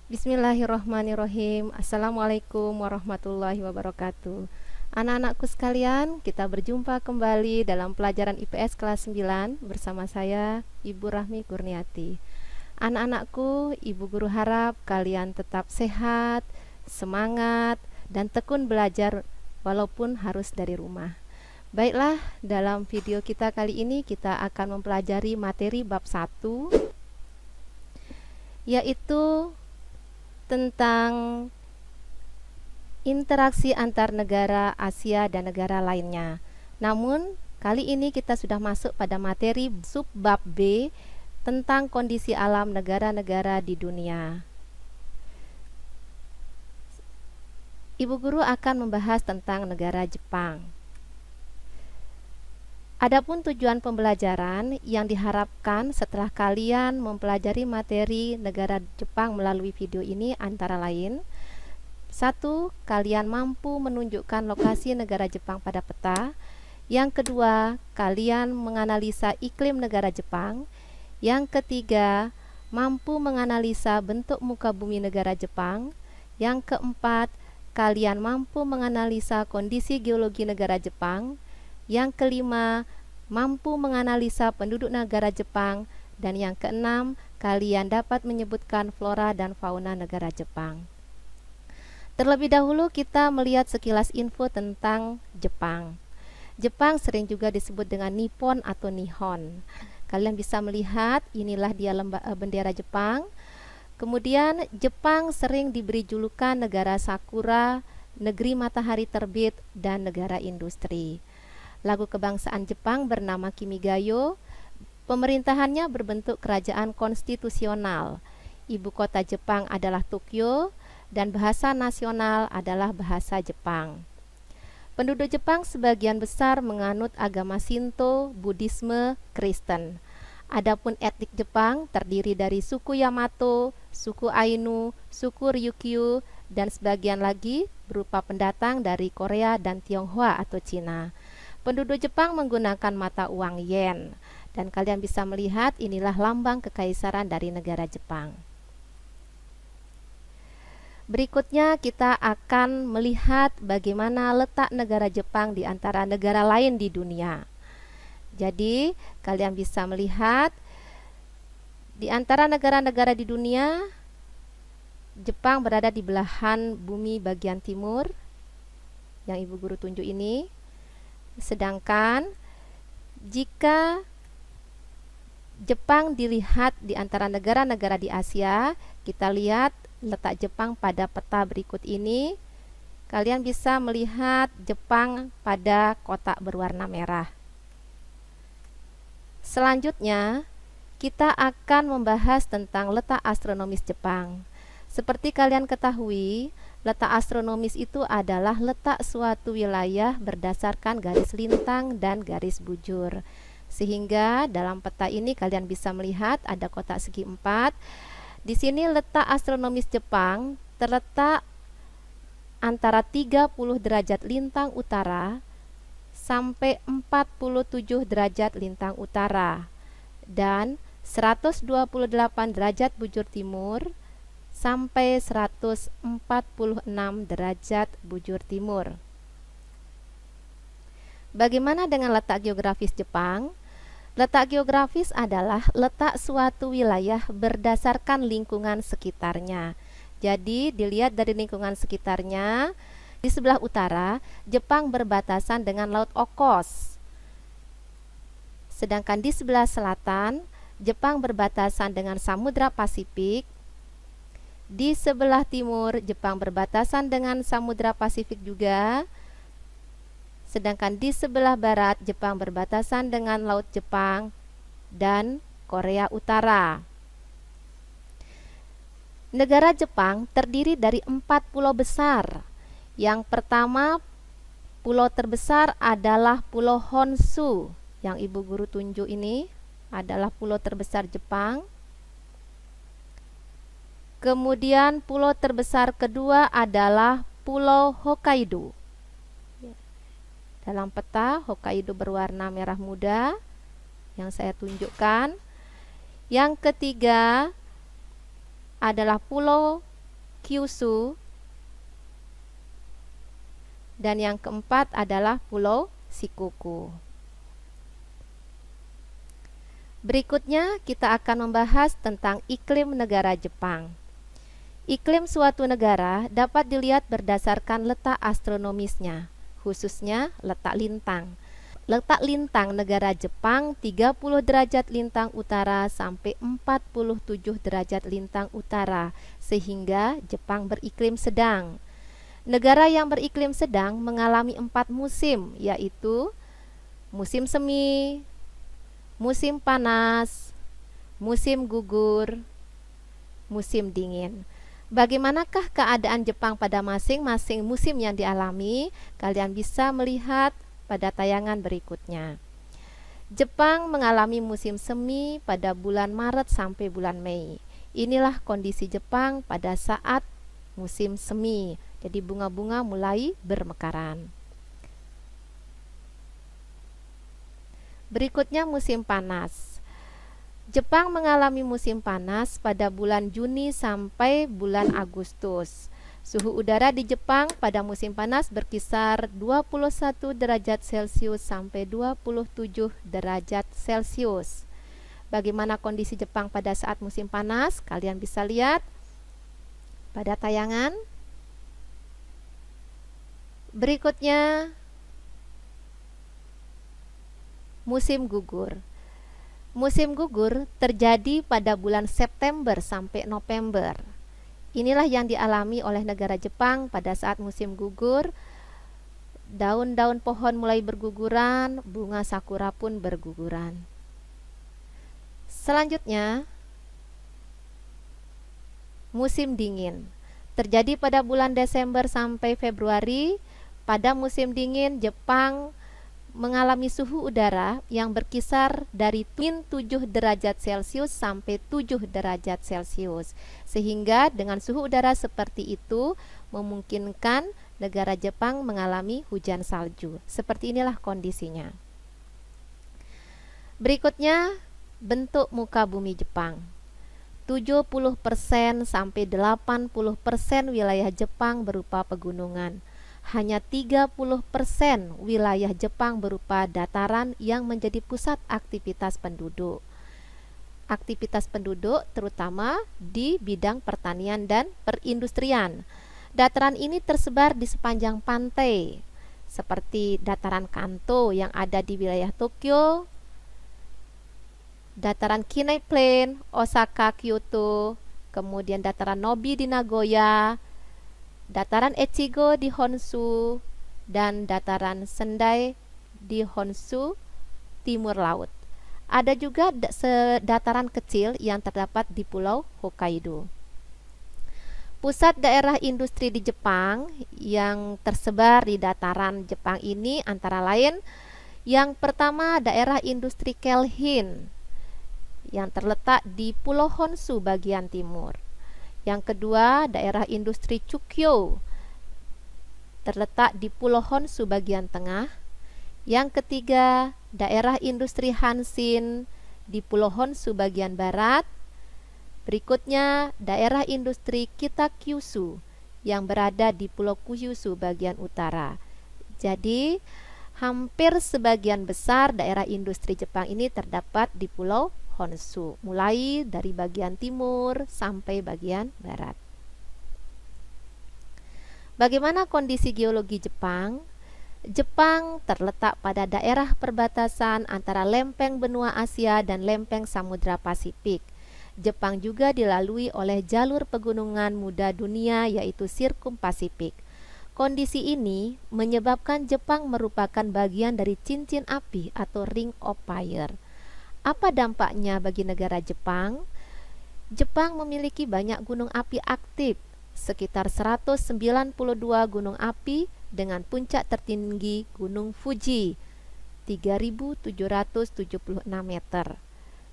Bismillahirrahmanirrahim. Assalamualaikum warahmatullahi wabarakatuh. Anak-anakku sekalian, kita berjumpa kembali dalam pelajaran IPS kelas 9 bersama saya, Ibu Rahmi Kurniati. Anak-anakku, Ibu Guru harap kalian tetap sehat, semangat, dan tekun belajar walaupun harus dari rumah. Baiklah, dalam video kita kali ini kita akan mempelajari materi bab 1, yaitu tentang interaksi antar negara Asia dan negara lainnya. Namun, kali ini kita sudah masuk pada materi subbab B tentang kondisi alam negara-negara di dunia. Ibu Guru akan membahas tentang negara Jepang. Adapun tujuan pembelajaran yang diharapkan setelah kalian mempelajari materi negara Jepang melalui video ini antara lain: 1. Kalian mampu menunjukkan lokasi negara Jepang pada peta. Yang kedua, kalian menganalisa iklim negara Jepang. Yang ketiga, mampu menganalisa bentuk muka bumi negara Jepang. Yang keempat, kalian mampu menganalisa kondisi geologi negara Jepang. Yang kelima, mampu menganalisa penduduk negara Jepang. Dan yang keenam, kalian dapat menyebutkan flora dan fauna negara Jepang. Terlebih dahulu kita melihat sekilas info tentang Jepang. Jepang sering juga disebut dengan Nippon atau Nihon. Kalian bisa melihat, inilah dia bendera Jepang. Kemudian Jepang sering diberi julukan negara sakura, negeri matahari terbit, dan negara industri. Lagu kebangsaan Jepang bernama Kimigayo. Pemerintahannya berbentuk kerajaan konstitusional. Ibu kota Jepang adalah Tokyo dan bahasa nasional adalah bahasa Jepang. Penduduk Jepang sebagian besar menganut agama Shinto, Buddhisme, Kristen. Adapun etnik Jepang terdiri dari suku Yamato, suku Ainu, suku Ryukyu, dan sebagian lagi berupa pendatang dari Korea dan Tionghoa atau Cina. Penduduk Jepang menggunakan mata uang yen, dan kalian bisa melihat inilah lambang kekaisaran dari negara Jepang. Berikutnya kita akan melihat bagaimana letak negara Jepang di antara negara lain di dunia. Jadi, kalian bisa melihat di antara negara-negara di dunia, Jepang berada di belahan bumi bagian timur yang Ibu Guru tunjuk ini. Sedangkan jika Jepang dilihat di antara negara-negara di Asia, kita lihat letak Jepang pada peta berikut ini. Kalian bisa melihat Jepang pada kotak berwarna merah. Selanjutnya, kita akan membahas tentang letak astronomis Jepang. Seperti kalian ketahui, letak astronomis itu adalah letak suatu wilayah berdasarkan garis lintang dan garis bujur. Sehingga dalam peta ini kalian bisa melihat ada kotak segi 4. Di sini letak astronomis Jepang terletak antara 30 derajat lintang utara sampai 47 derajat lintang utara dan 128 derajat bujur timur sampai 146 derajat bujur timur. Bagaimana dengan letak geografis Jepang? Letak geografis adalah letak suatu wilayah berdasarkan lingkungan sekitarnya. Jadi, dilihat dari lingkungan sekitarnya, di sebelah utara, Jepang berbatasan dengan Laut Okhotsk. Sedangkan di sebelah selatan, Jepang berbatasan dengan Samudra Pasifik. Di sebelah timur, Jepang berbatasan dengan Samudra Pasifik juga. Sedangkan di sebelah barat, Jepang berbatasan dengan Laut Jepang dan Korea Utara. Negara Jepang terdiri dari 4 pulau besar. Yang pertama, pulau terbesar adalah Pulau Honshu. Yang Ibu Guru tunjuk ini adalah pulau terbesar Jepang. Kemudian pulau terbesar kedua adalah Pulau Hokkaido. Dalam peta, Hokkaido berwarna merah muda yang saya tunjukkan. Yang ketiga adalah Pulau Kyushu, dan yang keempat adalah Pulau Shikoku. Berikutnya kita akan membahas tentang iklim negara Jepang. Iklim suatu negara dapat dilihat berdasarkan letak astronomisnya, khususnya letak lintang. Letak lintang negara Jepang 30 derajat lintang utara sampai 47 derajat lintang utara, sehingga Jepang beriklim sedang. Negara yang beriklim sedang mengalami 4 musim, yaitu musim semi, musim panas, musim gugur, musim dingin. Bagaimanakah keadaan Jepang pada masing-masing musim yang dialami? Kalian bisa melihat pada tayangan berikutnya. Jepang mengalami musim semi pada bulan Maret sampai bulan Mei. Inilah kondisi Jepang pada saat musim semi. Jadi bunga-bunga mulai bermekaran. Berikutnya musim panas. Jepang mengalami musim panas pada bulan Juni sampai bulan Agustus. Suhu udara di Jepang pada musim panas berkisar 21 derajat Celcius sampai 27 derajat Celcius. Bagaimana kondisi Jepang pada saat musim panas? Kalian bisa lihat pada tayangan. Berikutnya musim gugur. Musim gugur terjadi pada bulan September sampai November. Inilah yang dialami oleh negara Jepang pada saat musim gugur. Daun-daun pohon mulai berguguran, bunga sakura pun berguguran. Selanjutnya, musim dingin. Terjadi pada bulan Desember sampai Februari. Pada musim dingin, Jepang mengalami suhu udara yang berkisar dari min 7 derajat Celcius sampai 7 derajat Celcius. Sehingga dengan suhu udara seperti itu memungkinkan negara Jepang mengalami hujan salju. Seperti inilah kondisinya. Berikutnya, bentuk muka bumi Jepang. 70% sampai 80% wilayah Jepang berupa pegunungan. Hanya 30% wilayah Jepang berupa dataran yang menjadi pusat aktivitas penduduk. Aktivitas penduduk terutama di bidang pertanian dan perindustrian. Dataran ini tersebar di sepanjang pantai, seperti dataran Kanto yang ada di wilayah Tokyo, dataran Kinai Plain, Osaka, Kyoto, kemudian dataran Nobi di Nagoya, dataran Echigo di Honshu, dan dataran Sendai di Honshu, timur laut. Ada juga dataran kecil yang terdapat di Pulau Hokkaido. Pusat daerah industri di Jepang yang tersebar di dataran Jepang ini antara lain, yang pertama daerah industri Kelhin yang terletak di Pulau Honshu bagian timur. Yang kedua, daerah industri Chukyo terletak di Pulau Honshu bagian tengah. Yang ketiga, daerah industri Hanshin di Pulau Honshu bagian barat. Berikutnya, daerah industri Kitakyushu yang berada di Pulau Kyushu bagian utara. Jadi, hampir sebagian besar daerah industri Jepang ini terdapat di Pulau Honshu, mulai dari bagian timur sampai bagian barat. Bagaimana kondisi geologi Jepang? Jepang terletak pada daerah perbatasan antara lempeng benua Asia dan lempeng Samudra Pasifik. Jepang juga dilalui oleh jalur pegunungan muda dunia yaitu Sirkum Pasifik. Kondisi ini menyebabkan Jepang merupakan bagian dari cincin api atau Ring of Fire. Apa dampaknya bagi negara Jepang? Jepang memiliki banyak gunung api aktif, sekitar 192 gunung api dengan puncak tertinggi Gunung Fuji, 3.776 meter.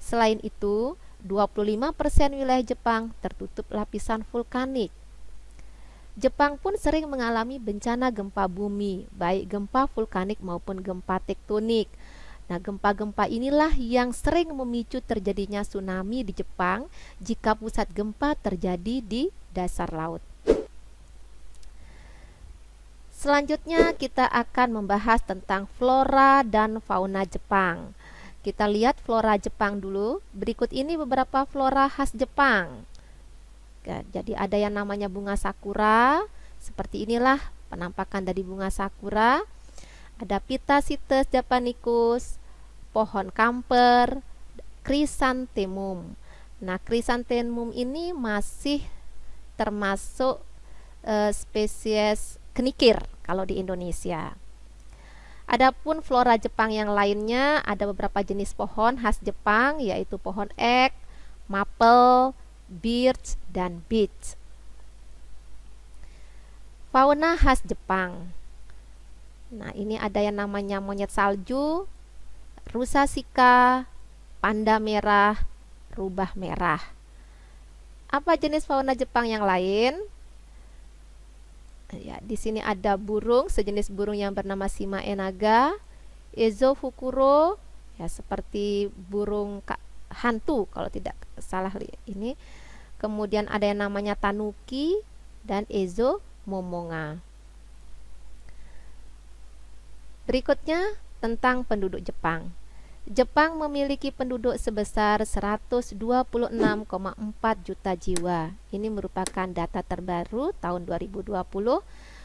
Selain itu, 25% wilayah Jepang tertutup lapisan vulkanik. Jepang pun sering mengalami bencana gempa bumi, baik gempa vulkanik maupun gempa tektonik. Nah, gempa-gempa inilah yang sering memicu terjadinya tsunami di Jepang jika pusat gempa terjadi di dasar laut. Selanjutnya kita akan membahas tentang flora dan fauna Jepang. Kita lihat flora Jepang dulu. Berikut ini beberapa flora khas Jepang. Ya, jadi ada yang namanya bunga sakura. Seperti inilah penampakan dari bunga sakura. Ada Pitacites japanicus, pohon kamper, chrysanthemum. Nah, chrysanthemum ini masih termasuk spesies kenikir kalau di Indonesia. Adapun flora Jepang yang lainnya, ada beberapa jenis pohon khas Jepang, yaitu pohon ek, maple, birch, dan beech. Fauna khas Jepang. Nah, ini ada yang namanya monyet salju, rusa shika, panda merah, rubah merah. Apa jenis fauna Jepang yang lain? Ya, di sini ada burung, sejenis burung yang bernama Shimae naga, Ezofukuro, ya seperti burung hantu kalau tidak salah ini. Kemudian ada yang namanya tanuki dan Ezo momonga. Berikutnya tentang penduduk Jepang. Jepang memiliki penduduk sebesar 126,4 juta jiwa. Ini merupakan data terbaru tahun 2020,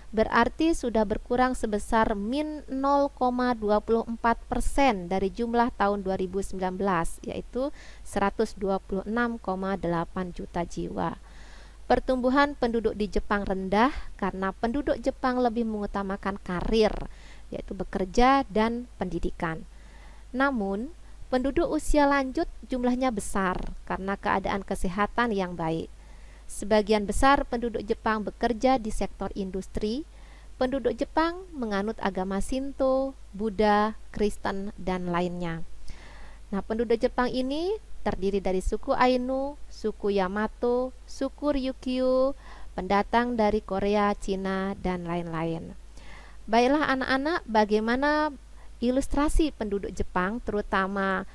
berarti sudah berkurang sebesar min 0,24% dari jumlah tahun 2019, yaitu 126,8 juta jiwa. Pertumbuhan penduduk di Jepang rendah karena penduduk Jepang lebih mengutamakan karir, yaitu bekerja dan pendidikan. Namun, penduduk usia lanjut jumlahnya besar karena keadaan kesehatan yang baik. Sebagian besar penduduk Jepang bekerja di sektor industri. Penduduk Jepang menganut agama Shinto, Buddha, Kristen, dan lainnya. Nah, penduduk Jepang ini terdiri dari suku Ainu, suku Yamato, suku Ryukyu, pendatang dari Korea, Cina, dan lain-lain. Baiklah anak-anak, bagaimana ilustrasi penduduk Jepang, terutama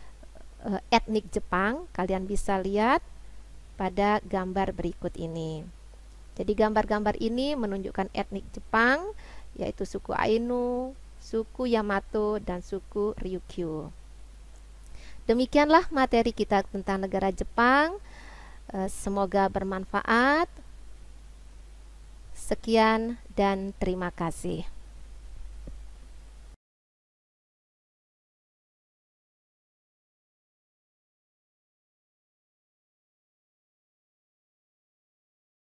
etnik Jepang? Kalian bisa lihat pada gambar berikut ini. Jadi gambar-gambar ini menunjukkan etnik Jepang, yaitu suku Ainu, suku Yamato, dan suku Ryukyu. Demikianlah materi kita tentang negara Jepang. Semoga bermanfaat. Sekian dan terima kasih.